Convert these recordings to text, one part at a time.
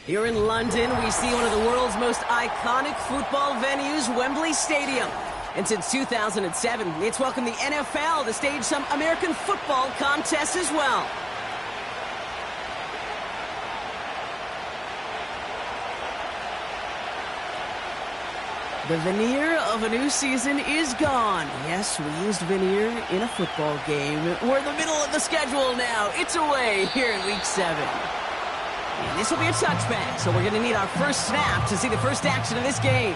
Here in London, we see one of the world's most iconic football venues, Wembley Stadium. And since 2007, it's welcomed the NFL to stage some American football contests as well. The veneer of a new season is gone. Yes, we used veneer in a football game. We're in the middle of the schedule now. It's away here in Week 7. And this will be a touchback, so we're going to need our first snap to see the first action of this game.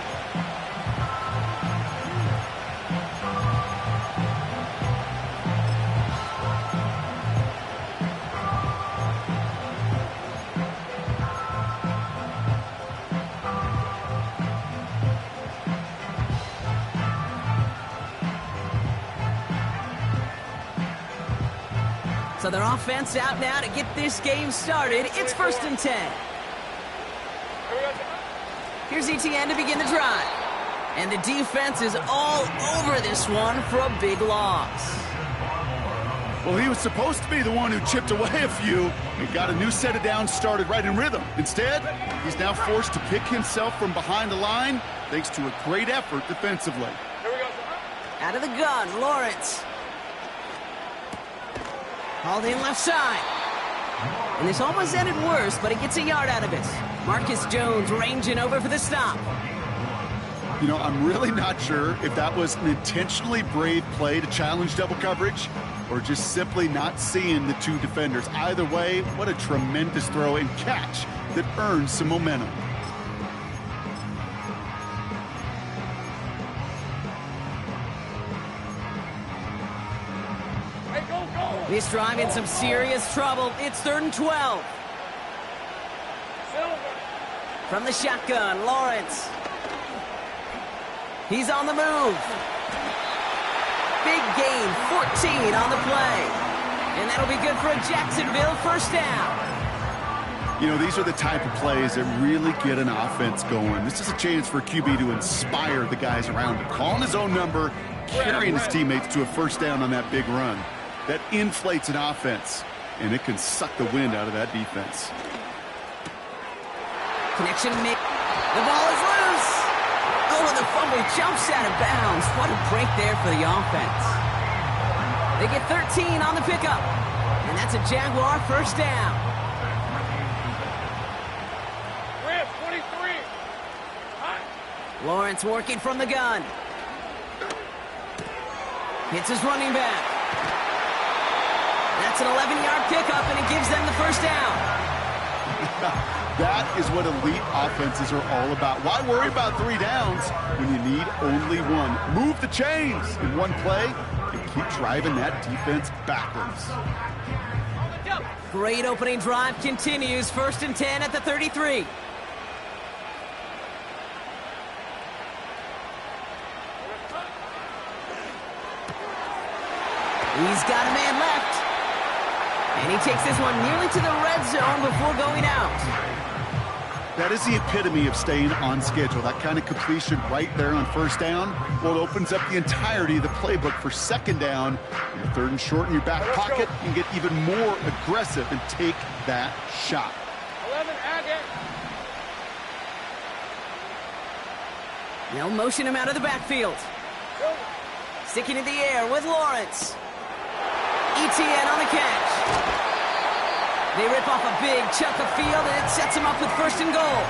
So their offense out now to get this game started. It's 1st and 10. Here's ETN to begin the drive. And the defense is all over this one for a big loss. Well, he was supposed to be the one who chipped away a few and got a new set of downs started right in rhythm. Instead, he's now forced to pick himself from behind the line thanks to a great effort defensively. Out of the gun, Lawrence. Hauled in left side. And this almost ended worse, but he gets a yard out of it. Marcus Jones ranging over for the stop. You know, I'm really not sure if that was an intentionally brave play to challenge double coverage or just simply not seeing the two defenders. Either way, what a tremendous throw and catch that earns some momentum. This drive in some serious trouble. It's 3rd and 12. From the shotgun, Lawrence. He's on the move. Big gain, 14 on the play. And that'll be good for a Jacksonville first down. You know, these are the type of plays that really get an offense going. This is a chance for a QB to inspire the guys around him. Calling his own number, carrying his teammates to a first down on that big run. That inflates an offense, and it can suck the wind out of that defense. Connection made. The ball is loose. Oh, and the fumble jumps out of bounds. What a break there for the offense. They get 13 on the pickup, and that's a Jaguar first down. Rams, 23. Lawrence working from the gun. Hits his running back. That's an 11-yard pickup, and it gives them the first down. That is what elite offenses are all about. Why worry about 3 downs when you need only one? Move the chains in one play and keep driving that defense backwards. Great opening drive continues. 1st and 10 at the 33. He's got a man left. And he takes this one nearly to the red zone before going out. That is the epitome of staying on schedule. That kind of completion right there on first down. Well, it opens up the entirety of the playbook for second down. Your 3rd and short in your back pocket. You can get even more aggressive and take that shot. 11, add it. They'll motion him out of the backfield. Sticking in the air with Lawrence. ETN on the catch. They rip off a big chunk of field, and it sets them up with 1st and goal.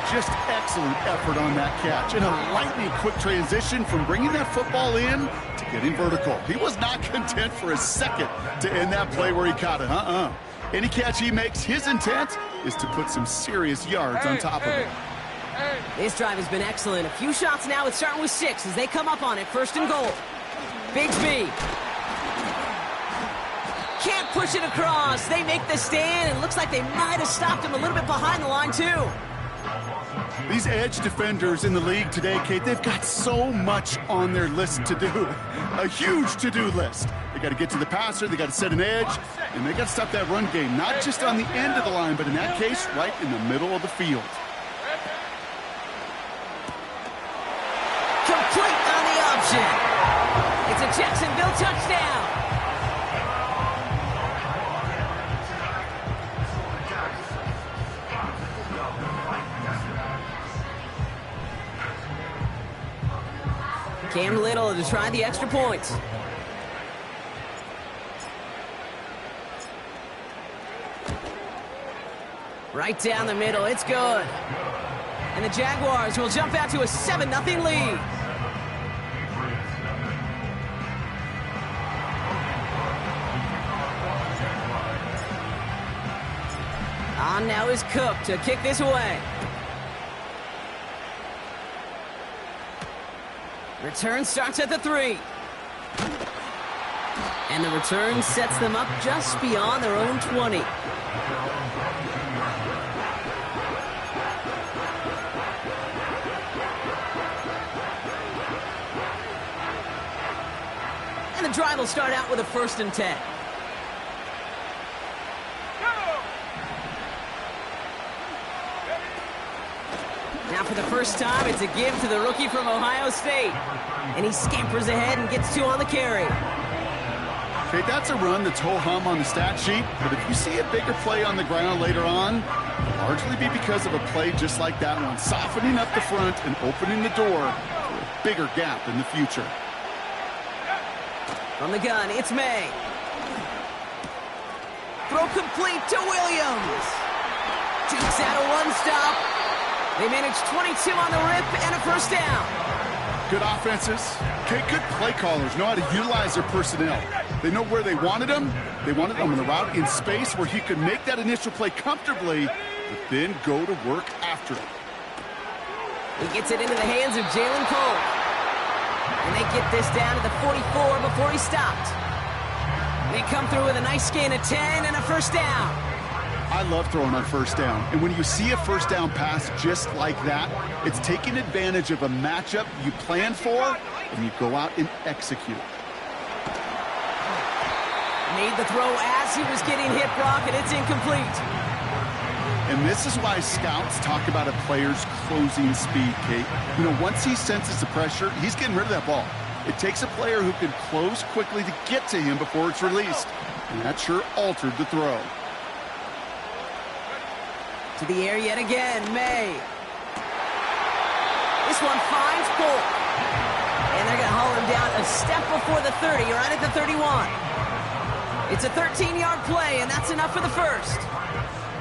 Just excellent effort on that catch. And a lightning quick transition from bringing that football in to getting vertical. He was not content for a second to end that play where he caught it. Any catch he makes, his intent is to put some serious yards on top of it. This drive has been excellent. A few shots now. It's starting with 6 as they come up on it. 1st and goal. Bigsby. Can't push it across. They make the stand. It looks like they might have stopped him a little bit behind the line, too. These edge defenders in the league today, Kate, they've got so much on their list to do. A huge to-do list. They got to get to the passer, they got to set an edge, and they got to stop that run game, not just on the end of the line, but in that case, right in the middle of the field. Complete on the option. It's a Jacksonville touchdown. Cam Little to try the extra point. Right down the middle, it's good. And the Jaguars will jump out to a 7-0 lead. On now is Cook to kick this away. Return starts at the 3. And the return sets them up just beyond their own 20. And the drive will start out with a 1st and 10. Now for the first time, it's a give to the rookie from Ohio State. And he scampers ahead and gets 2 on the carry. Okay, that's a run that's ho-hum on the stat sheet, but if you see a bigger play on the ground later on, it'll largely be because of a play just like that one, softening up the front and opening the door for a bigger gap in the future. From the gun, it's May. Throw complete to Williams. Jukes out a one-stop. They manage 22 on the rip and a 1st down. Good offenses. Okay, good play callers know how to utilize their personnel. They know where they wanted them. They wanted them on the route in space where he could make that initial play comfortably, but then go to work after it. He gets it into the hands of Jalen Cole. And they get this down to the 44 before he stopped. They come through with a nice gain of 10 and a 1st down. I love throwing on 1st down. And when you see a 1st down pass just like that, it's taking advantage of a matchup you plan for, and you go out and execute. Made the throw as he was getting hit, Brock, and it's incomplete. And this is why scouts talk about a player's closing speed, Kate. You know, once he senses the pressure, he's getting rid of that ball. It takes a player who can close quickly to get to him before it's released. And that sure altered the throw. To the air yet again, May. This one finds Polk. And they're going to haul him down a step before the 30, right at the 31. It's a 13-yard play, and that's enough for the 1st.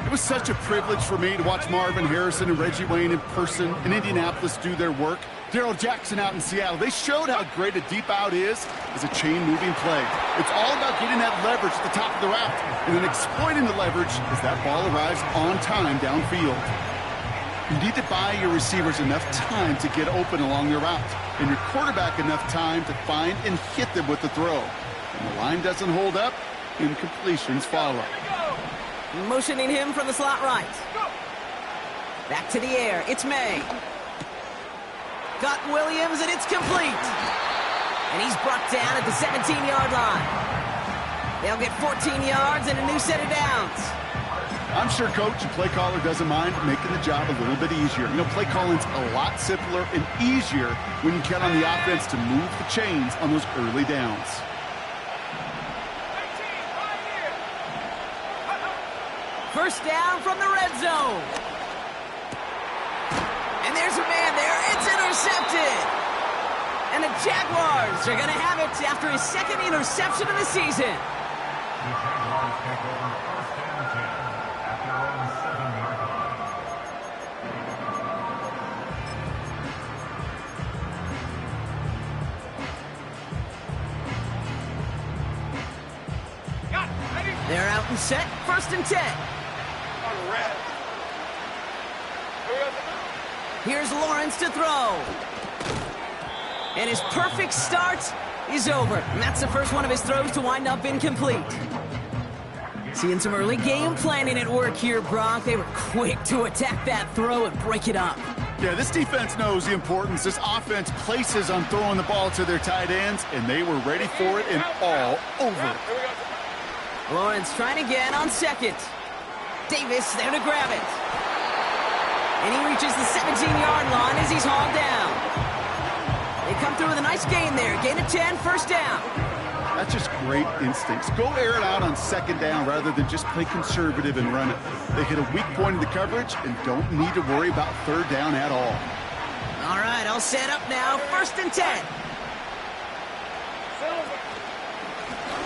It was such a privilege for me to watch Marvin Harrison and Reggie Wayne in person in Indianapolis do their work. Darrell Jackson out in Seattle. They showed how great a deep out is as a chain-moving play. It's all about getting that leverage at the top of the route and then exploiting the leverage as that ball arrives on time downfield. You need to buy your receivers enough time to get open along their route and your quarterback enough time to find and hit them with the throw. When the line doesn't hold up, incompletions follow. Motioning him from the slot right. Back to the air. It's May. Got Williams, and it's complete. And he's brought down at the 17-yard line. They'll get 14 yards and a new set of downs. I'm sure coach and play caller doesn't mind making the job a little bit easier. You know, play calling's a lot simpler and easier when you count on the offense to move the chains on those early downs. First down from the red zone. And there's a man there. It's intercepted. And the Jaguars are going to have it after his 2nd interception of the season. They're out and set. 1st and 10. Here's Lawrence to throw. And his perfect start is over. And that's the first one of his throws to wind up incomplete. Seeing some early game planning at work here, Brock. They were quick to attack that throw and break it up. Yeah, this defense knows the importance this offense places on throwing the ball to their tight ends, and they were ready for it and all over. Lawrence trying again on second. Davis there to grab it. And he reaches the 17-yard line as he's hauled down. They come through with a nice gain there. Gain of 10, first down. That's just great instincts. Go air it out on second down rather than just play conservative and run it. They hit a weak point in the coverage and don't need to worry about third down at all. All right, all set up now. First and 10.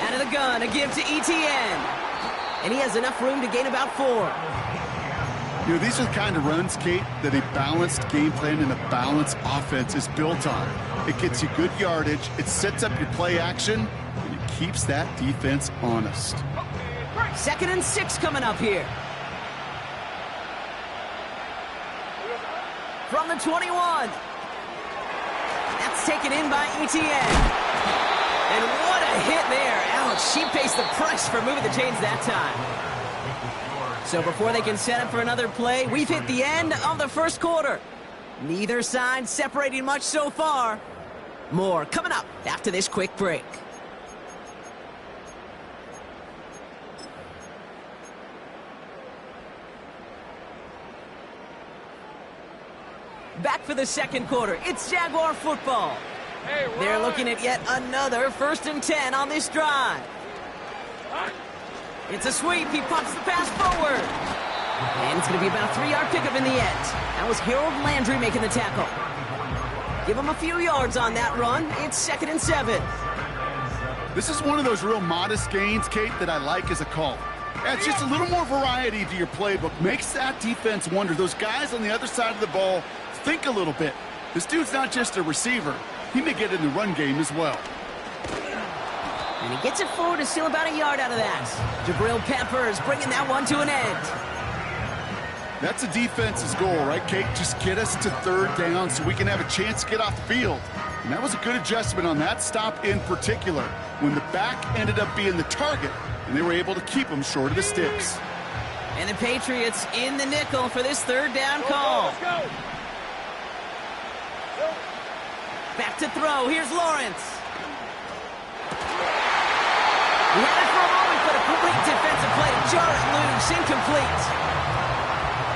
Out of the gun, a give to ETN. And he has enough room to gain about 4. You know, these are the kind of runs, Kate, that a balanced game plan and a balanced offense is built on. It gets you good yardage, it sets up your play action, and it keeps that defense honest. 2nd and 6 coming up here. From the 21. That's taken in by ETN. And what a hit there. Ouch, she pays the price for moving the chains that time. So before they can set up for another play, we've hit the end of the first quarter. Neither side separating much so far. More coming up after this quick break. Back for the second quarter. It's Jaguar football. They're looking at yet another 1st and 10 on this drive. It's a sweep. He pumps the pass forward. And it's going to be about a 3-yard pickup in the end. That was Harold Landry making the tackle. Give him a few yards on that run. It's 2nd and 7. This is one of those real modest gains, Kate, that I like as a call. Adds just a little more variety to your playbook. Makes that defense wonder. Those guys on the other side of the ball think a little bit. This dude's not just a receiver. He may get in the run game as well. And he gets it forward to steal about a yard out of that. Jabril Peppers bringing that one to an end. That's a defense's goal, right, Kate? Just get us to third down so we can have a chance to get off the field. And that was a good adjustment on that stop in particular, when the back ended up being the target, and they were able to keep him short of the sticks. And the Patriots in the nickel for this third down call. Let's go. Back to throw. Here's Lawrence. He had it for a moment, but a complete defensive play to jar it loose. Incomplete.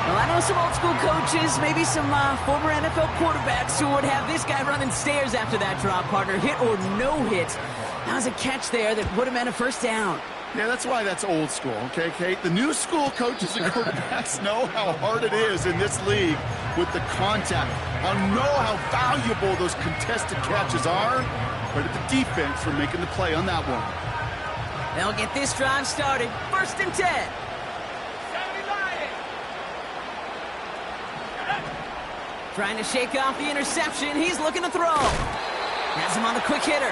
Well, I know some old school coaches, maybe some former NFL quarterbacks who would have this guy running stairs after that drop, partner. Hit or no hit. That was a catch there that would have meant a first down. Yeah, that's why that's old school, okay, Kate? The new school coaches and quarterbacks know how hard it is in this league with the contact. I know how valuable those contested catches are. Credit the defense for making the play on that one. They'll get this drive started. 1st and 10. Trying to shake off the interception. He's looking to throw. Has him on the quick hitter.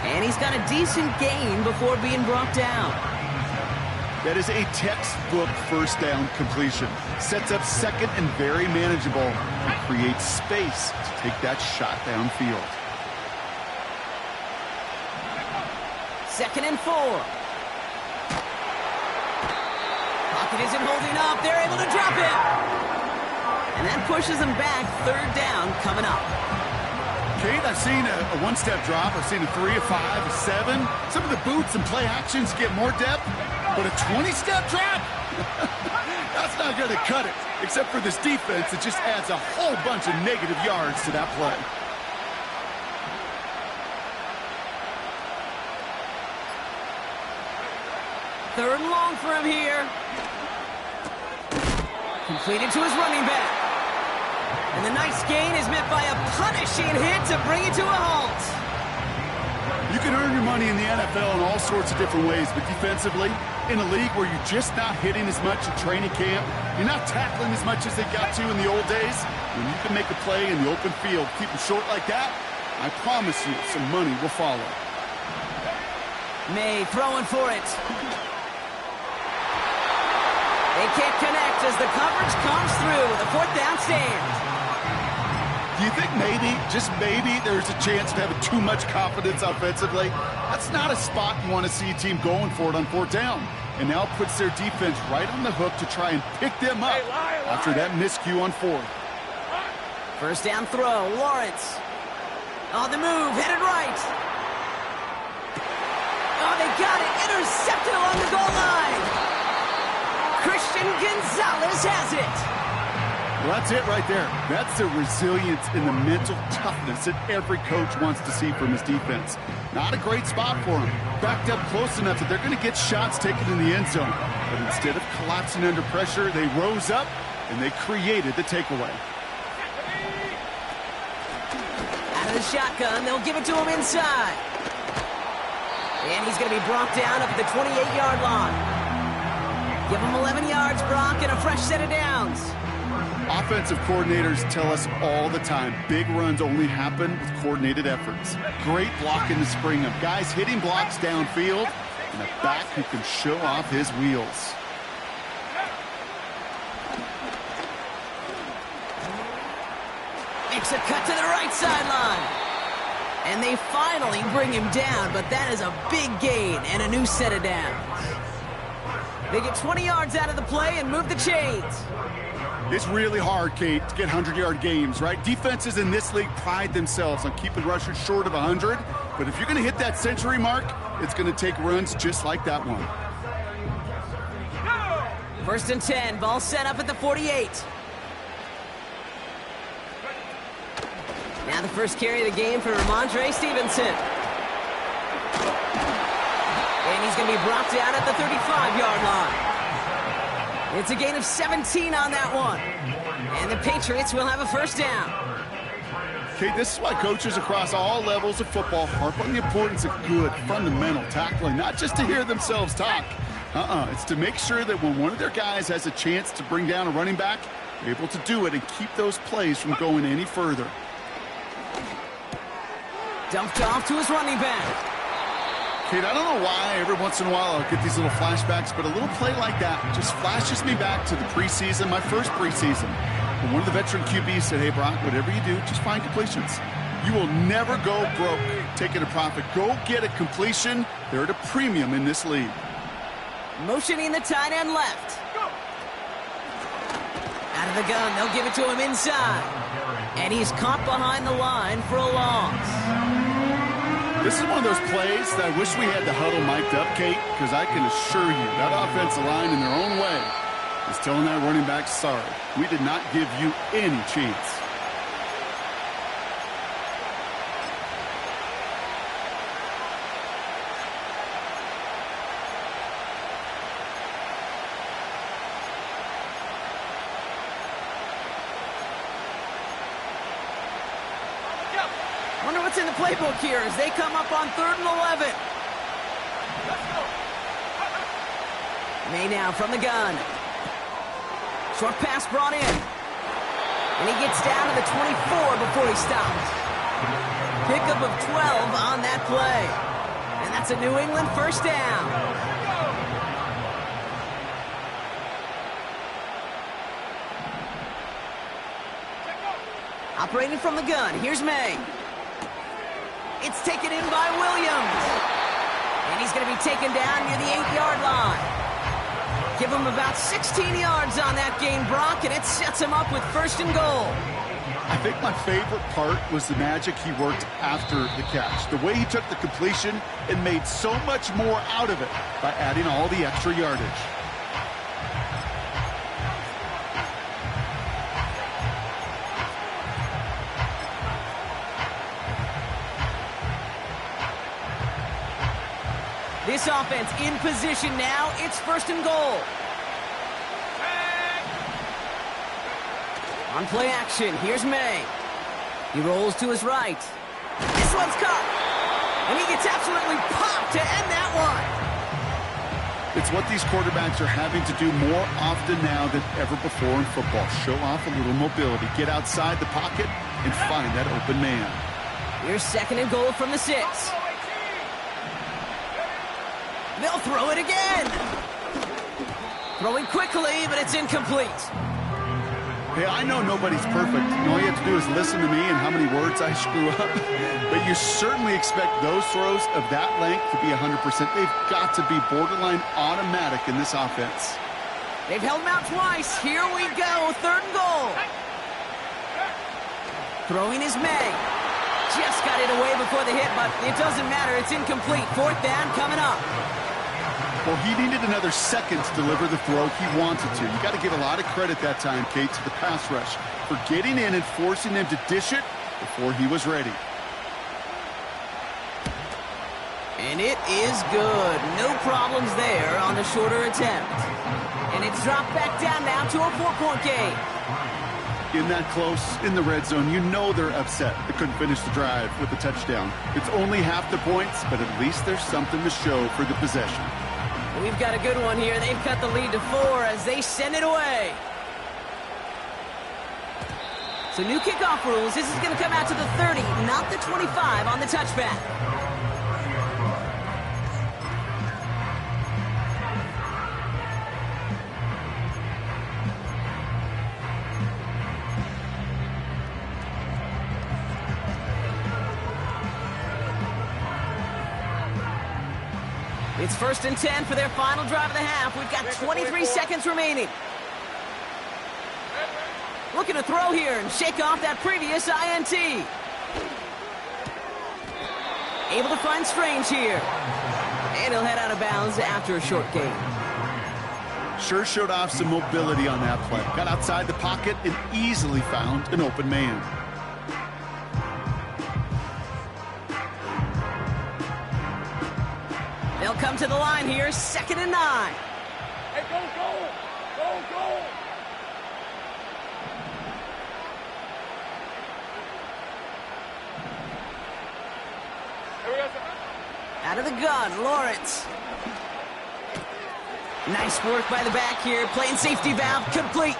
And he's got a decent gain before being brought down. That is a textbook first down completion. Sets up second and very manageable. And creates space to take that shot downfield. 2nd and 4. Pocket isn't holding up. They're able to drop it. And that pushes them back. Third down coming up. Kate, I've seen a one-step drop. I've seen a 3, a 5, a 7. Some of the boots and play actions get more depth. But a 20-step drop? That's not going to cut it. Except for this defense, it just adds a whole bunch of negative yards to that play. Third and long for him here. Completed to his running back. And the nice gain is met by a punishing hit to bring it to a halt. You can earn your money in the NFL in all sorts of different ways, but defensively, in a league where you're just not hitting as much in training camp, you're not tackling as much as they got to in the old days, when you can make a play in the open field, keep them short like that, I promise you some money will follow. May throwing for it. They They can't connect as the coverage comes through. The fourth down stands. Do you think maybe, just maybe, there's a chance of having too much confidence offensively? That's not a spot you want to see a team going for it on fourth down. And now puts their defense right on the hook to try and pick them up after that miscue on fourth. First down throw, Lawrence. On the move, headed right. Oh, they got it. Intercepted along the goal line. Christian Gonzalez has it. Well, that's it right there. That's the resilience and the mental toughness that every coach wants to see from his defense. Not a great spot for him. Backed up close enough that they're going to get shots taken in the end zone. But instead of collapsing under pressure, they rose up and they created the takeaway. Out of the shotgun, they'll give it to him inside. And he's going to be brought down up at the 28-yard line. Give him 11 yards, Brock, and a fresh set of downs. Offensive coordinators tell us all the time, big runs only happen with coordinated efforts. Great blocking to spring them. Guys hitting blocks downfield, and a back who can show off his wheels. Makes a cut to the right sideline. And they finally bring him down, but that is a big gain and a new set of downs. They get 20 yards out of the play and move the chains. It's really hard, Kate, to get 100-yard games, right? Defenses in this league pride themselves on keeping rushers short of 100. But if you're going to hit that century mark, it's going to take runs just like that one. First and 10, ball set up at the 48. Now the first carry of the game for Ramondre Stevenson. And he's going to be brought down at the 35-yard line. It's a gain of 17 on that one. And the Patriots will have a first down. Okay, this is why coaches across all levels of football harp on the importance of good, fundamental tackling, not just to hear themselves talk. It's to make sure that when one of their guys has a chance to bring down a running back, they're able to do it and keep those plays from going any further. Dumped off to his running back. Kate, I don't know why every once in a while I'll get these little flashbacks, but a little play like that just flashes me back to the preseason, my first preseason. When one of the veteran QBs said, hey, Brock, whatever you do, just find completions. You will never go broke taking a profit. Go get a completion. They're at a premium in this league. Motioning the tight end left. Out of the gun, they'll give it to him inside. And he's caught behind the line for a loss. This is one of those plays that I wish we had the huddle mic'd up, Kate, because I can assure you that offensive line in their own way is telling that running back, sorry, we did not give you any chance. Wonder what's in the playbook here as they come up on 3rd and 11. May now from the gun. Short pass brought in. And he gets down to the 24 before he stops. Pickup of 12 on that play. And that's a New England first down. Operating from the gun, here's May. It's taken in by Williams. And he's going to be taken down near the 8-yard line. Give him about 16 yards on that gain, Brock, and it sets him up with 1st and goal. I think my favorite part was the magic he worked after the catch. The way he took the completion and made so much more out of it by adding all the extra yardage. This offense in position now. It's 1st and goal. On play action, here's May. He rolls to his right. This one's caught. And he gets absolutely popped to end that one. It's what these quarterbacks are having to do more often now than ever before in football. Show off a little mobility. Get outside the pocket and find that open man. Here's 2nd and goal from the 6. They'll throw it again. Throwing quickly, but it's incomplete. Hey, I know nobody's perfect. All you have to do is listen to me and how many words I screw up. But you certainly expect those throws of that length to be 100%. They've got to be borderline automatic in this offense. They've held him out twice. Here we go. 3rd and goal. Throwing is May. Just got it away before the hit, but it doesn't matter. It's incomplete. 4th down coming up. Well, he needed another second to deliver the throw he wanted to. You got to give a lot of credit that time, Kate, to the pass rush for getting in and forcing him to dish it before he was ready. And it is good. No problems there on the shorter attempt. And it's dropped back down now to a 4-point game. In that close, in the red zone, you know they're upset they couldn't finish the drive with the touchdown. It's only half the points, but at least there's something to show for the possession. We've got a good one here. They've cut the lead to 4 as they send it away. So new kickoff rules. This is going to come out to the 30, not the 25 on the touchback. It's 1st and 10 for their final drive of the half. We've got 23 seconds remaining. Looking to throw here and shake off that previous INT. Able to find Strange here. And he'll head out of bounds after a short gain. Sure showed off some mobility on that play. Got outside the pocket and easily found an open man. They'll come to the line here, 2nd and 9. Hey, go, go! Go, go! Here we go, sir. Out of the gun, Lawrence. Nice work by the back here, playing safety valve complete.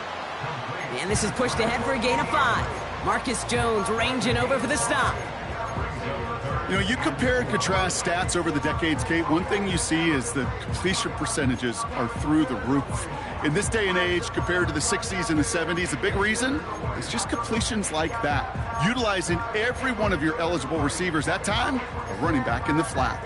And this is pushed ahead for a gain of 5. Marcus Jones ranging over for the stop. You know, you compare and contrast stats over the decades, Kate. One thing you see is the completion percentages are through the roof. In this day and age, compared to the 60s and the 70s, a big reason is just completions like that. Utilizing every one of your eligible receivers. That time, a running back in the flat.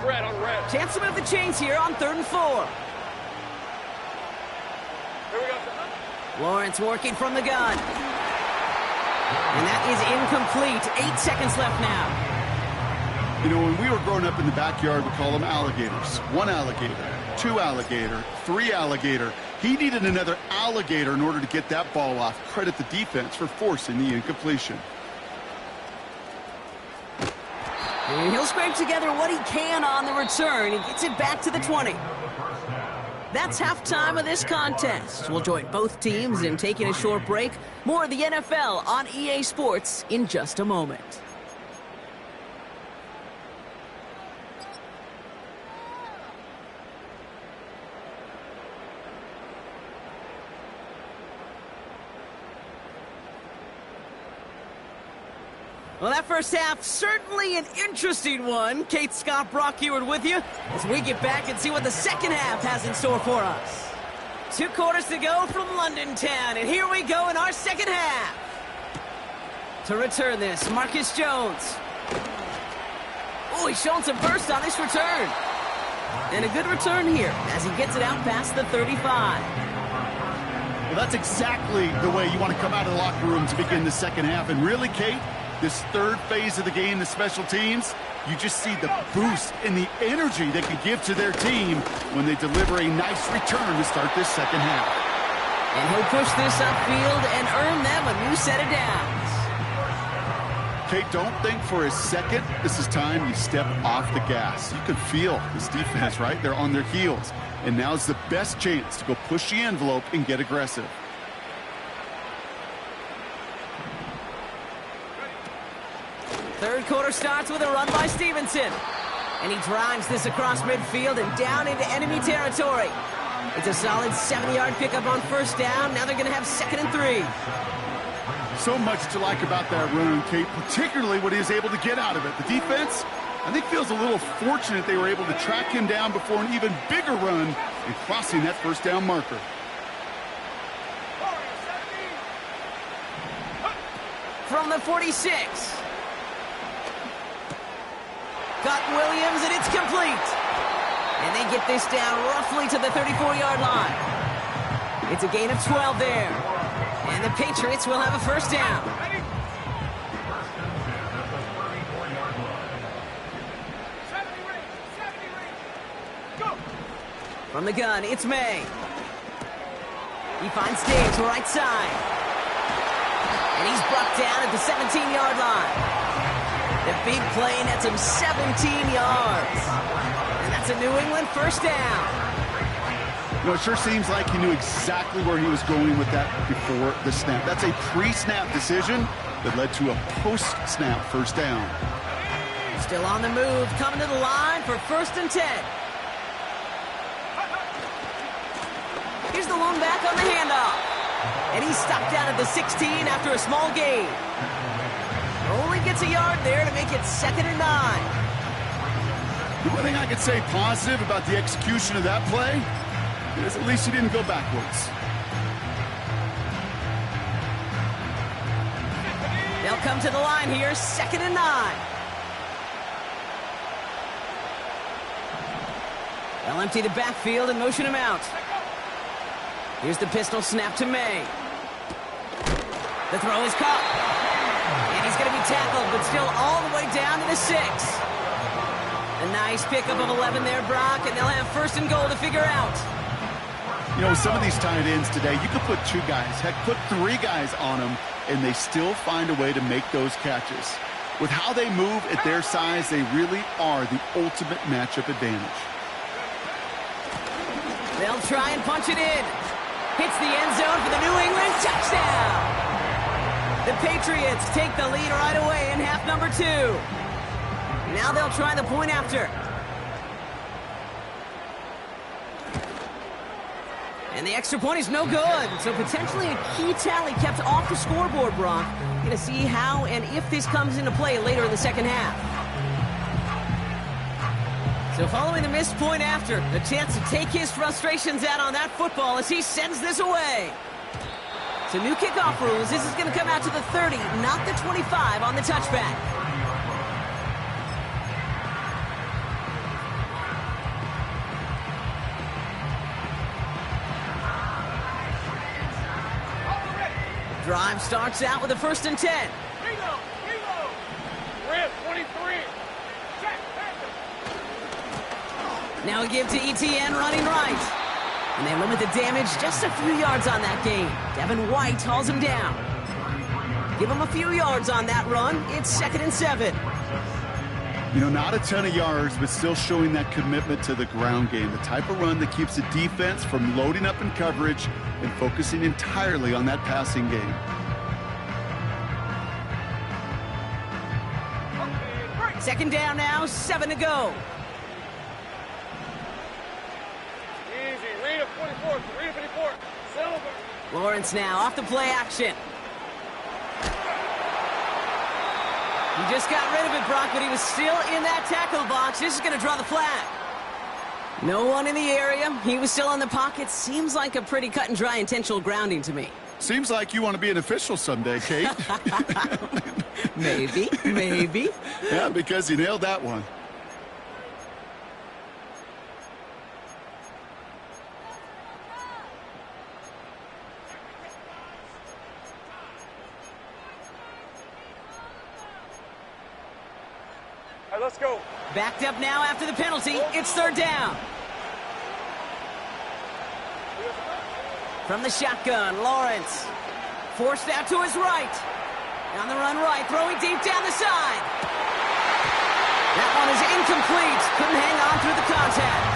Red on red. Chance to move the chains here on 3rd and 4. Here we go, sir. Lawrence working from the gun. And that is incomplete. 8 seconds left now. You know, when we were growing up in the backyard, we call them alligators. 1 alligator, 2 alligator, 3 alligator. He needed another alligator in order to get that ball off. Credit the defense for forcing the incompletion. And he'll scrape together what he can on the return. He gets it back to the 20. That's halftime of this contest. We'll join both teams in taking a short break. More of the NFL on EA Sports in just a moment. Well, that first half, certainly an interesting one. Kate, Scott, Brock Ewart with you as we get back and see what the second half has in store for us. 2 quarters to go from London Town, and here we go in our second half. To return this, Marcus Jones. Oh, he's showing some burst on this return. And a good return here as he gets it out past the 35. Well, that's exactly the way you want to come out of the locker room to begin the second half. And really, Kate, this third phase of the game, the special teams, you just see the boost and the energy they can give to their team when they deliver a nice return to start this second half. And he'll push this upfield and earn them a new set of downs. Kate, don't think for a second this is time you step off the gas. You can feel this defense, right? They're on their heels. And now's the best chance to go push the envelope and get aggressive. Third quarter starts with a run by Stevenson. And he drives this across midfield and down into enemy territory. It's a solid 70-yard pickup on first down. Now they're going to have 2nd and 3. So much to like about that run, Kate, particularly what he was able to get out of it. The defense, I think, feels a little fortunate they were able to track him down before an even bigger run and crossing that first down marker. From the 46. Got Williams, and it's complete. And they get this down roughly to the 34-yard line. It's a gain of 12 there. And the Patriots will have a first down. From the gun, it's May. He finds Diggs, right side. And he's brought down at the 17-yard line. The big play nets him 17 yards. And that's a New England first down. You know, it sure seems like he knew exactly where he was going with that before the snap. That's a pre-snap decision that led to a post-snap first down. Still on the move, coming to the line for 1st and 10. Here's the lone back on the handoff. And he's stopped down at the 16 after a small gain. Only gets a yard there to make it 2nd and 9. The one thing I could say positive about the execution of that play is at least he didn't go backwards. They'll come to the line here, 2nd and 9. They'll empty the backfield and motion him out. Here's the pistol snap to May. The throw is caught. And he's going to be tackled, but still all the way down to the 6. A nice pickup of 11 there, Brock, and they'll have 1st and goal to figure out. You know, some of these tight ends today, you could put 2 guys, heck, put 3 guys on them, and they still find a way to make those catches. With how they move at their size, they really are the ultimate matchup advantage. They'll try and punch it in. Hits the end zone for the New England touchdown. The Patriots take the lead right away in half number 2. Now they'll try the point after. And the extra point is no good. So potentially a key tally kept off the scoreboard, Brock. Going to see how and if this comes into play later in the second half. So following the missed point after, a chance to take his frustrations out on that football as he sends this away. So new kickoff rules. This is going to come out to the 30, not the 25 on the touchback. Drive starts out with a 1st and 10. Red 23. Now we give to ETN running right. And they limit the damage just a few yards on that gain. Devin White hauls him down. Give him a few yards on that run. It's 2nd and 7. You know, not a ton of yards, but still showing that commitment to the ground game. The type of run that keeps the defense from loading up in coverage and focusing entirely on that passing game. Second down now, 7 to go. Easy. Read a 24. Read a 54. Silver. Lawrence now off the play action. He just got rid of it, Brock, but he was still in that tackle box. This is going to draw the flag. No one in the area. He was still in the pocket. Seems like a pretty cut and dry intentional grounding to me. Seems like you want to be an official someday, Kate. Maybe, maybe. Yeah, because you nailed that one. All right, let's go. Backed up now after the penalty. It's 3rd down. From the shotgun, Lawrence. Forced out to his right. On the run right, throwing deep down the side. That one is incomplete. Couldn't hang on through the contact.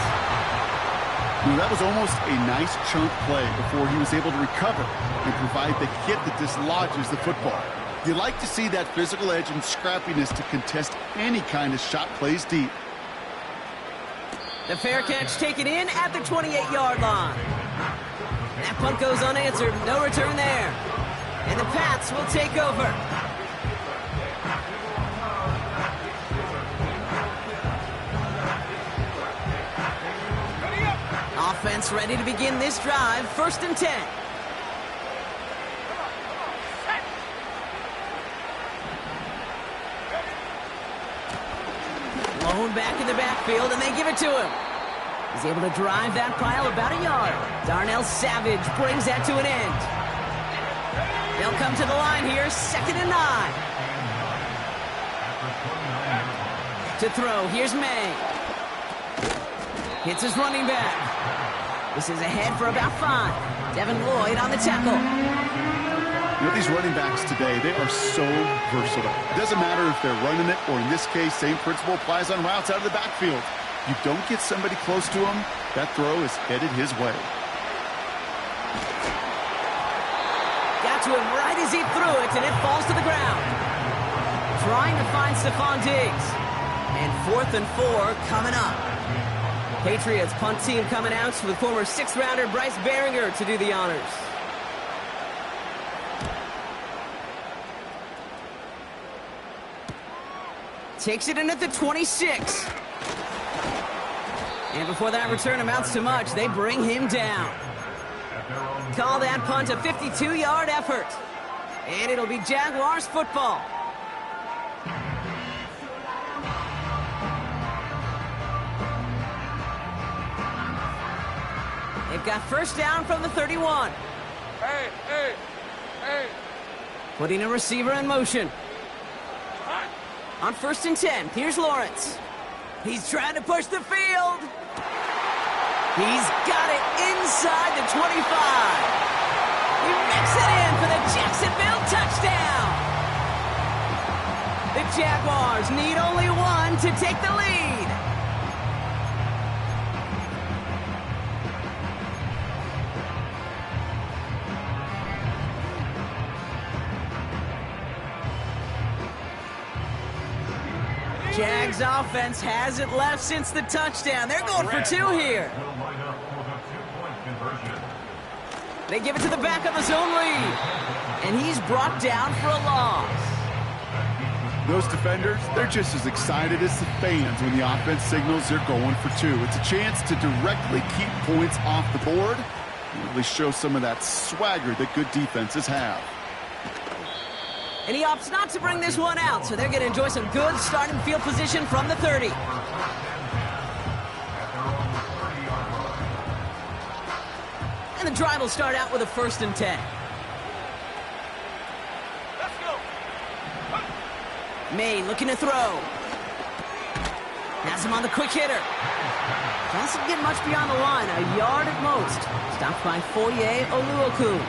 You know, that was almost a nice chunk play before he was able to recover and provide the hit that dislodges the football. You like to see that physical edge and scrappiness to contest any kind of shot plays deep. The fair catch taken in at the 28-yard line. That punt goes unanswered. No return there. And the Pats will take over. Offense ready to begin this drive. 1st and 10. Blown back in the backfield, and they give it to him. He's able to drive that pile about a yard. Darnell Savage brings that to an end. They'll come to the line here, 2nd and 9. To throw, here's May. Hits his running back. This is ahead for about 5. Devin Lloyd on the tackle. You know, these running backs today, they are so versatile. It doesn't matter if they're running it, or in this case, same principle applies on routes out of the backfield. You don't get somebody close to him, that throw is headed his way. Got to him right as he threw it, and it falls to the ground. Trying to find Stephon Diggs. And 4th and 4 coming up. Patriots punt team coming out with former 6th-rounder Bryce Baringer to do the honors. Takes it in at the 26. And before that return amounts to much, they bring him down. Call that punt a 52-yard effort. And it'll be Jaguars football. They've got 1st down from the 31. Hey. Putting a receiver in motion. On 1st and 10, here's Lawrence. He's trying to push the field. He's got it inside the 25. He makes it in for the Jacksonville touchdown. The Jaguars need only 1 to take the lead. Jags offense hasn't left since the touchdown. They're going for 2 here. They give it to the back of the zone lead. And he's brought down for a loss. Those defenders, they're just as excited as the fans when the offense signals they're going for 2. It's a chance to directly keep points off the board and really show some of that swagger that good defenses have. And he opts not to bring this one out, so they're going to enjoy some good starting field position from the 30. And the drive will start out with a 1st and 10. Let's go. May looking to throw. Has him on the quick hitter. Doesn't get much beyond the line, a yard at most. Stopped by Foye Oluokun.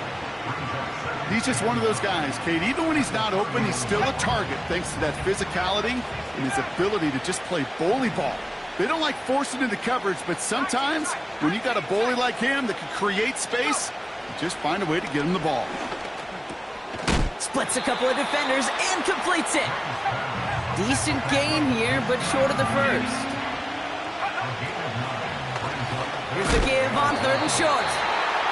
He's just one of those guys, Kate. Even when he's not open, he's still a target thanks to that physicality and his ability to just play bully ball. They don't like forcing into coverage, but sometimes when you got a bully like him that can create space, you just find a way to get him the ball. Splits a couple of defenders and completes it. Decent gain here, but short of the 1st. Here's the give on 3rd and short.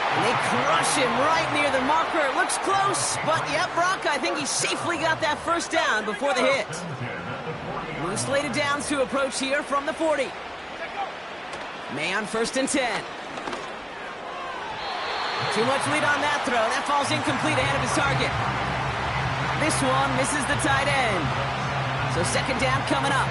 And they crush him right near the marker. It looks close, but yep, Brock, I think he safely got that 1st down before the hit. New slated downs to approach here from the 40. May on 1st and 10. Too much lead on that throw. That falls incomplete ahead of his target. This one misses the tight end. So 2nd down coming up.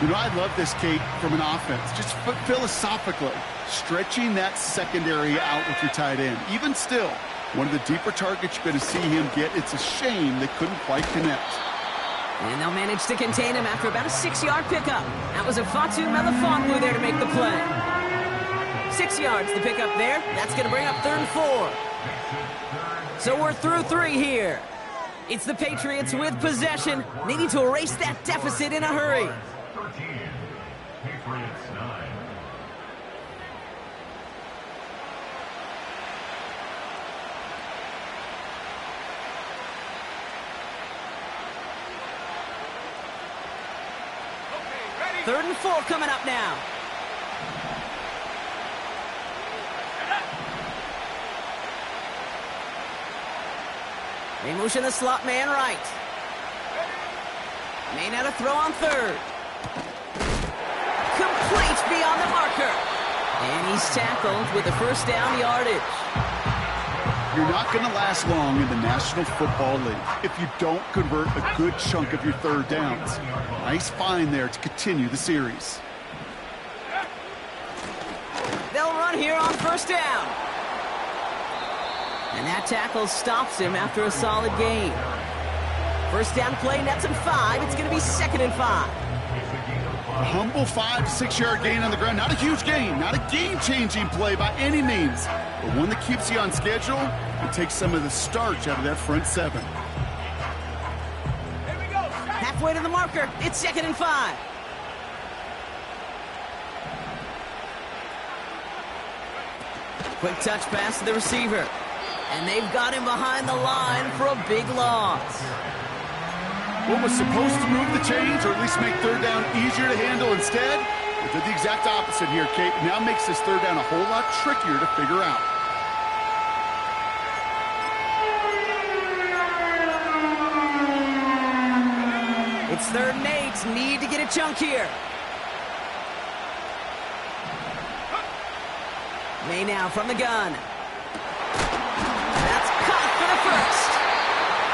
You know, I love this, Kate, from an offense. Just philosophically, stretching that secondary out with your tight end. Even still, one of the deeper targets you're going to see him get. It's a shame they couldn't quite connect. And they'll manage to contain him after about a 6-yard pickup. That was a Fatu Melifonwu there to make the play. 6 yards the pickup there. That's going to bring up 3rd and 4. So we're through 3 here. It's the Patriots with possession, needing to erase that deficit in a hurry. 13, Patriots 9. Okay, 3rd and 4 coming up now. They motion the slot man right. May now to throw on third. Complete beyond the marker. And he's tackled with the first down yardage. You're not going to last long in the National Football League if you don't convert a good chunk of your third downs. Nice find there to continue the series. They'll run here on first down. And that tackle stops him after a solid gain. First down play, nets him 5. It's going to be 2nd and 5. A humble 5 to 6 yard gain on the ground. Not a huge gain, not a game-changing play by any means, but one that keeps you on schedule and takes some of the starch out of that front 7. Halfway to the marker, it's 2nd and 5. Quick touch pass to the receiver. And they've got him behind the line for a big loss. What was supposed to move the chains, or at least make third down easier to handle instead, it did the exact opposite here, Kate. It now makes this third down a whole lot trickier to figure out. It's 3rd and 8. Need to get a chunk here. May now from the gun. That's caught for the first.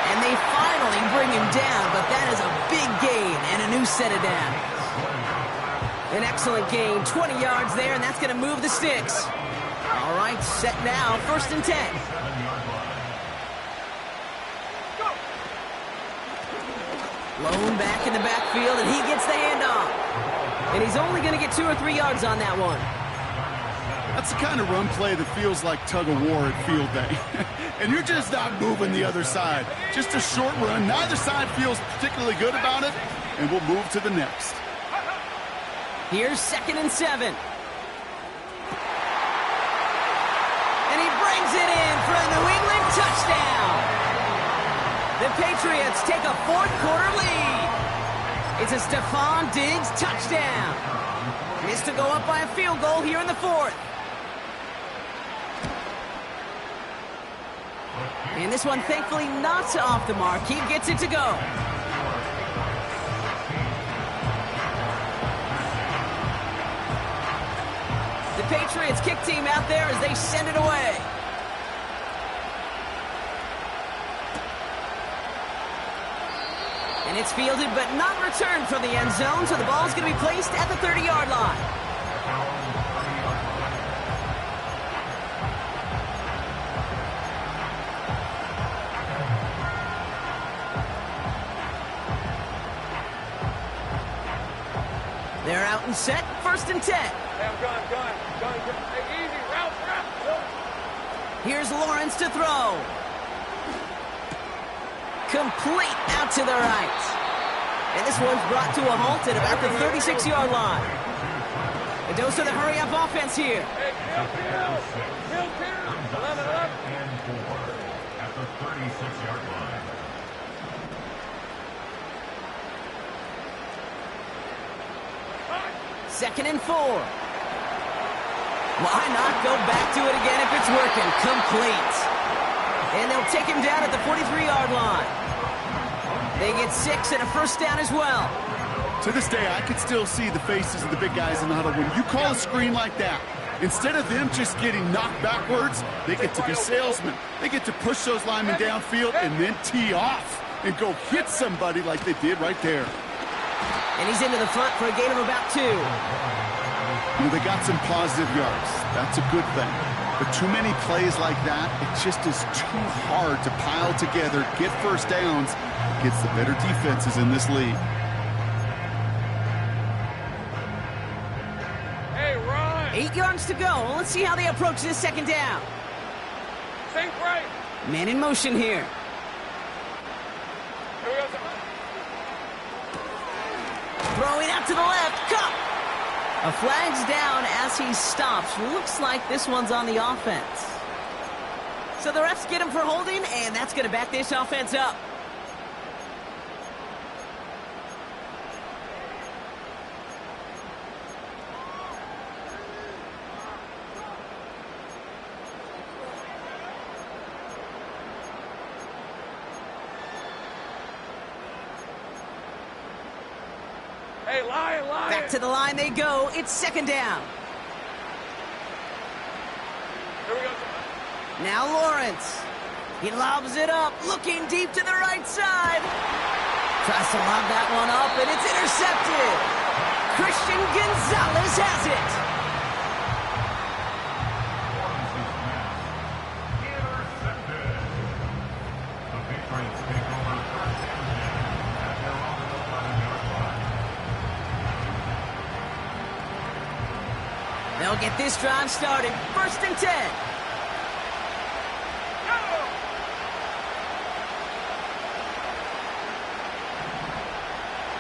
And they finally bring him down, but that is a big gain and a new set of downs. An excellent gain, 20 yards there, and that's going to move the sticks. All right, set now, 1st and 10. Lone back in the backfield, and he gets the handoff. And he's only going to get 2 or 3 yards on that one. That's the kind of run play that feels like tug-of-war at field day. And you're just not moving the other side. Just a short run. Neither side feels particularly good about it, and we'll move to the next. Here's 2nd and 7. And he brings it in for a New England touchdown. The Patriots take a 4th quarter lead. It's a Stephon Diggs touchdown. Missed to go up by a field goal here in the 4th. And this one, thankfully, not off the mark. He gets it to go. The Patriots kick team out there as they send it away. And it's fielded but not returned from the end zone, so the ball's going to be placed at the 30-yard line. They're out and set, 1st and 10. Hey, I'm gun. Hey, easy, route. Here's Lawrence to throw. Complete out to the right. And this one's brought to a halt at about the 36-yard line. A dose of the hurry-up offense here. Hey, kill. 11. And 4 at the 36-yard line. Second and 4. Why not go back to it again if it's working? Complete. And they'll take him down at the 43-yard line. They get 6 and a first down as well. To this day, I can still see the faces of the big guys in the huddle. When you call a screen like that, instead of them just getting knocked backwards, they get to be salesmen. They get to push those linemen downfield and then tee off and go hit somebody like they did right there. And he's into the front for a gain of about 2. Well, they got some positive yards. That's a good thing. But too many plays like that, it just is too hard to pile together, get first downs against the better defenses in this league. Hey, run. 8 yards to go. Let's see how they approach this 2nd down. Think right. Man in motion here. Here we go. Throwing out to the left. Cup. A flag's down as he stops. Looks like this one's on the offense. So the refs get him for holding, and that's going to back this offense up. Hey, Lion. Back to the line they go. It's second down. Here we go. Now Lawrence. He lobs it up, looking deep to the right side. Tries to lob that one up, and it's intercepted. Christian Gonzalez has it. They'll get this drive started. 1st and 10.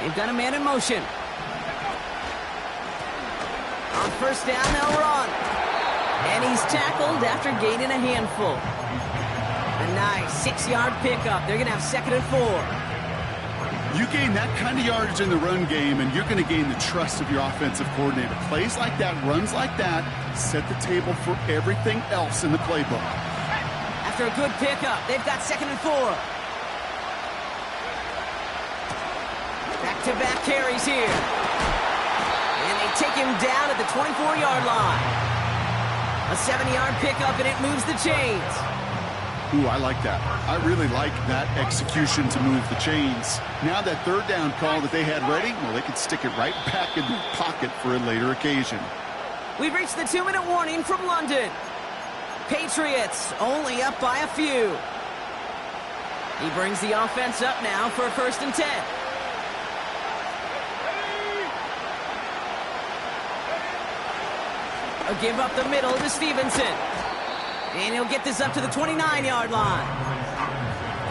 They've got a man in motion. On 1st down, they'll run. And he's tackled after gaining a handful. A nice 6-yard pickup. They're going to have 2nd and 4. You gain that kind of yardage in the run game, and you're going to gain the trust of your offensive coordinator. Plays like that, runs like that, set the table for everything else in the playbook. After a good pickup, they've got 2nd and 4. Back-to-back carries here. And they take him down at the 24-yard line. A 70-yard pickup, and it moves the chains. Ooh, I like that. I really like that execution to move the chains. Now that 3rd down call that they had ready, well, they could stick it right back in their pocket for a later occasion. We've reached the 2-minute warning from London. Patriots only up by a few. He brings the offense up now for a 1st and 10. A give up the middle to Stevenson. And he'll get this up to the 29-yard line.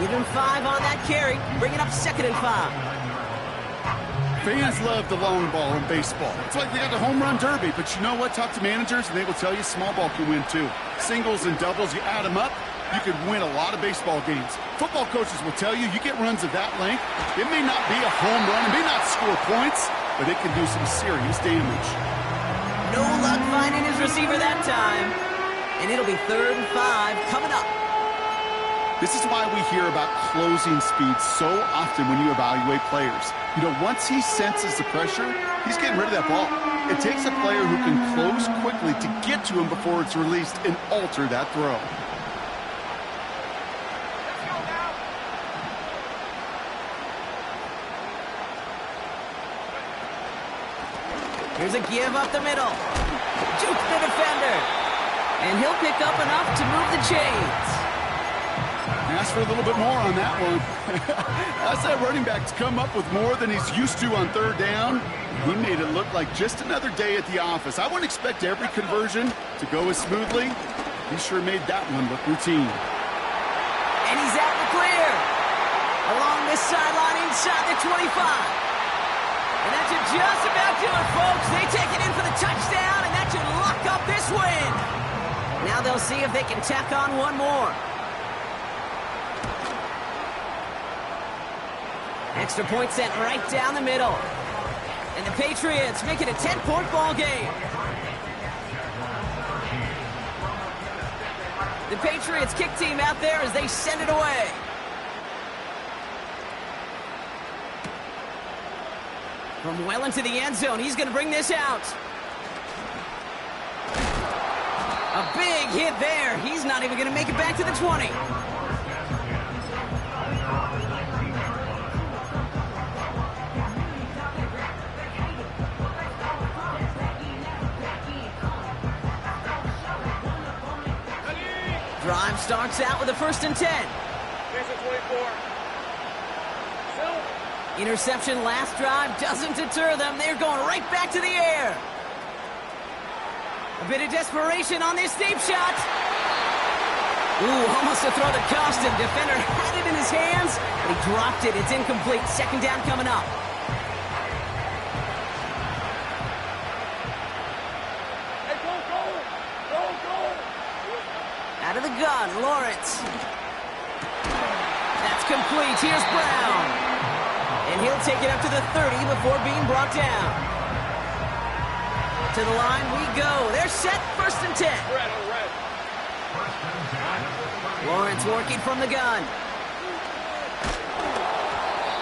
Give him 5 on that carry. Bring it up 2nd and 5. Fans love the long ball in baseball. It's like they got the home run derby, but you know what? Talk to managers, and they will tell you small ball can win too. Singles and doubles, you add them up, you could win a lot of baseball games. Football coaches will tell you, you get runs of that length, it may not be a home run, it may not score points, but it can do some serious damage. No luck finding his receiver that time. And it'll be 3rd and 5 coming up. This is why we hear about closing speed so often when you evaluate players. You know, once he senses the pressure, he's getting rid of that ball. It takes a player who can close quickly to get to him before it's released and alter that throw. Here's a give up the middle. Juke the defender. And he'll pick up enough to move the chains. Ask for a little bit more on that one. That's that running back to come up with more than he's used to on 3rd down. He made it look like just another day at the office. I wouldn't expect every conversion to go as smoothly. He sure made that one look routine. And he's out in the clear. Along this sideline inside the 25. And that should just about do it, folks. They take it in for the touchdown, and that should lock up this win. Now they'll see if they can tack on one more. Extra point sent right down the middle. And the Patriots make it a 10-point ball game. The Patriots kick team out there as they send it away. From well into the end zone, he's going to bring this out. A big hit there. He's not even going to make it back to the 20. Drive starts out with a 1st and 10. 24. Interception last drive doesn't deter them. They're going right back to the air. A bit of desperation on this deep shot. Ooh, almost to throw the cost him. Defender had it in his hands, but he dropped it. It's incomplete. 2nd down coming up. Hey, go! Out of the gun, Lawrence. That's complete. Here's Brown. And he'll take it up to the 30 before being brought down. To the line we go. They're set. 1st and 10. Red. Lawrence working from the gun.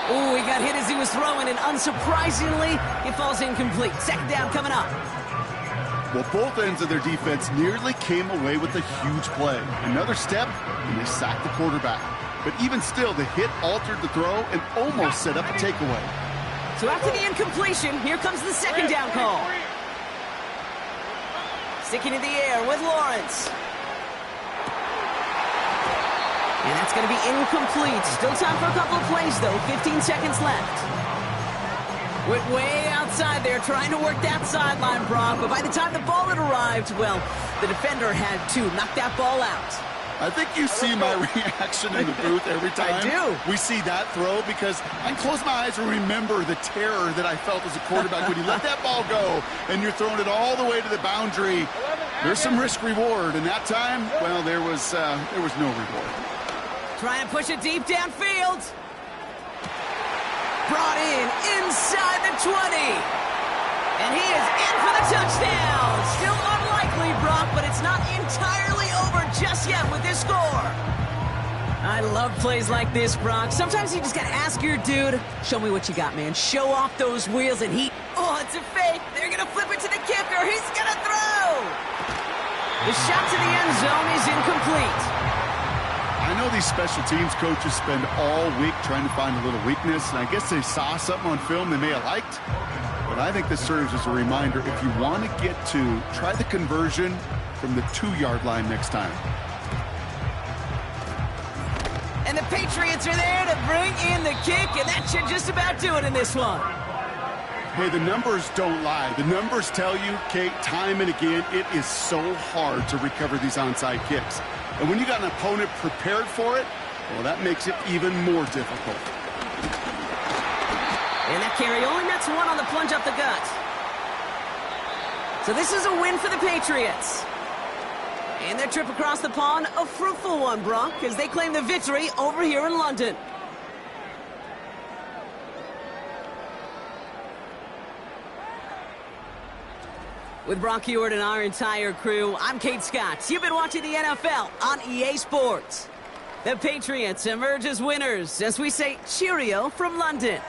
Oh, he got hit as he was throwing, and unsurprisingly, it falls incomplete. Second down coming up. Well, both ends of their defense nearly came away with a huge play. Another step, and they sacked the quarterback. But even still, the hit altered the throw and almost set up a takeaway. So after the incompletion, here comes the second down call. Sticking in the air with Lawrence. And that's going to be incomplete. Still time for a couple of plays, though. 15 seconds left. Went way outside there, trying to work that sideline, Brock. But by the time the ball had arrived, well, the defender had to knock that ball out. I think you see my reaction in the booth every time I do. we see that throw, because I close my eyes and remember the terror that I felt as a quarterback when you let that ball go and you're throwing it all the way to the boundary. There's some risk-reward, and that time, well, there was no reward. Trying to push it deep downfield. Brought in inside the 20. And he is in for the touchdown. Still unlikely, Brock, but it's not entirely over just yet with this score. I love plays like this, Brock. Sometimes you just got to ask your dude, show me what you got, man. Show off those wheels, and oh, it's a fake. They're going to flip it to the kicker. He's going to throw. The shot to the end zone is incomplete. I know these special teams coaches spend all week trying to find a little weakness, and I guess they saw something on film they may have liked. But I think this serves as a reminder, if you want to get to, try the conversion from the 2-yard line next time. And the Patriots are there to bring in the kick, and that should just about do it in this one. Hey, the numbers don't lie. The numbers tell you, Kate, time and again, it is so hard to recover these onside kicks. And when you got an opponent prepared for it, well, that makes it even more difficult. And that carry only nets one on the plunge up the gut. So this is a win for the Patriots. And their trip across the pond, a fruitful one, Brock, as they claim the victory over here in London. With Brock Ewart and our entire crew, I'm Kate Scott. You've been watching the NFL on EA Sports. The Patriots emerge as winners as we say cheerio from London.